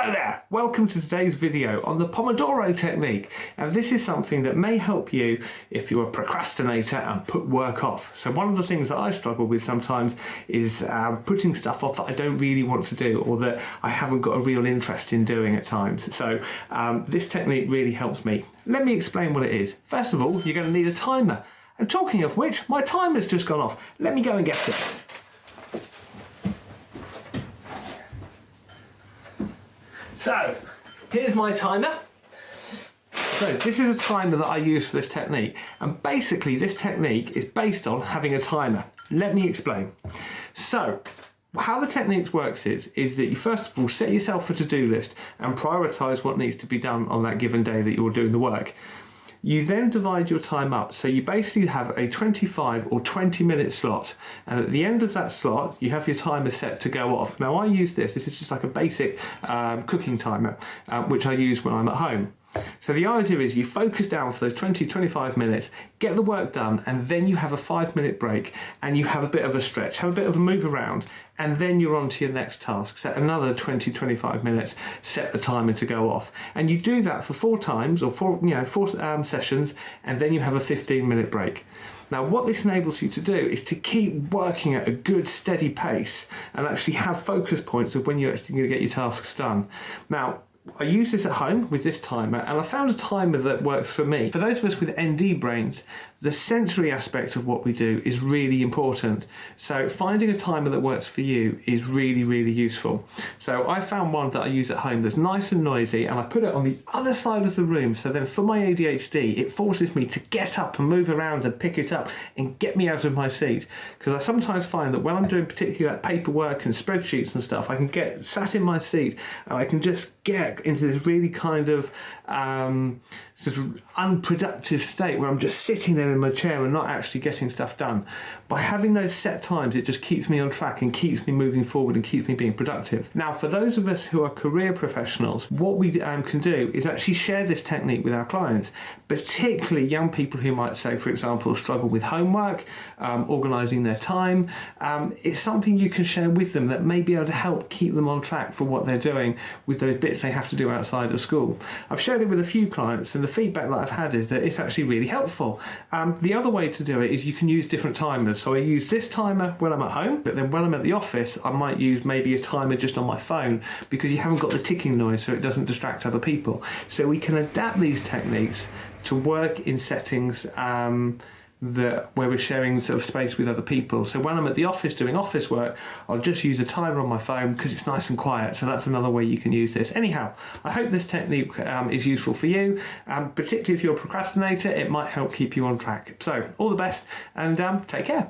Hello there, welcome to today's video on the Pomodoro Technique. And this is something that may help you if you're a procrastinator and put work off. So one of the things that I struggle with sometimes is putting stuff off that I don't really want to do or that I haven't got a real interest in doing at times. So this technique really helps me. Let me explain what it is. First of all, you're going to need a timer. And talking of which, my timer's just gone off. Let me go and get it. So, here's my timer. So, this is a timer that I use for this technique. And basically, this technique is based on having a timer. Let me explain. So, how the technique works is that you first of all set yourself a to-do list and prioritise what needs to be done on that given day that you're doing the work. You then divide your time up, so you basically have a 25 or 20 minute slot, and at the end of that slot you have your timer set to go off. Now I use this is just like a basic cooking timer, which I use when I'm at home. So the idea is you focus down for those 20-25 minutes, get the work done, and then you have a 5-minute break and you have a bit of a stretch, have a bit of a move around, and then you're on to your next task. Set another 20-25 minutes, set the timer to go off. And you do that for 4 times or four sessions, and then you have a 15-minute break. Now what this enables you to do is to keep working at a good steady pace and actually have focus points of when you're actually going to get your tasks done. Now, I use this at home with this timer, and I found a timer that works for me. For those of us with ND brains, the sensory aspect of what we do is really important. So finding a timer that works for you is really, really useful. So I found one that I use at home that's nice and noisy, and I put it on the other side of the room. So then for my ADHD, it forces me to get up and move around and pick it up and get me out of my seat. Because I sometimes find that when I'm doing particularly like paperwork and spreadsheets and stuff, I can get sat in my seat and I can just get into this really kind of sort of unproductive state where I'm just sitting there in my chair and not actually getting stuff done. By having those set times, it just keeps me on track and keeps me moving forward and keeps me being productive. Now, for those of us who are career professionals, what we can do is actually share this technique with our clients, particularly young people who might say, for example, struggle with homework, organising their time. It's something you can share with them that may be able to help keep them on track for what they're doing with those bits they have to do outside of school. I've shared it with a few clients, and the feedback that I've had is that it's actually really helpful. The other way to do it is you can use different timers. So I use this timer when I'm at home, but then when I'm at the office, I might use maybe a timer just on my phone because you haven't got the ticking noise so it doesn't distract other people. So we can adapt these techniques to work in settings where we're sharing sort of space with other people. So when I'm at the office doing office work, I'll just use a timer on my phone because it's nice and quiet. So that's another way you can use this. Anyhow, I hope this technique is useful for you, particularly if you're a procrastinator. It might help keep you on track. So all the best, and take care.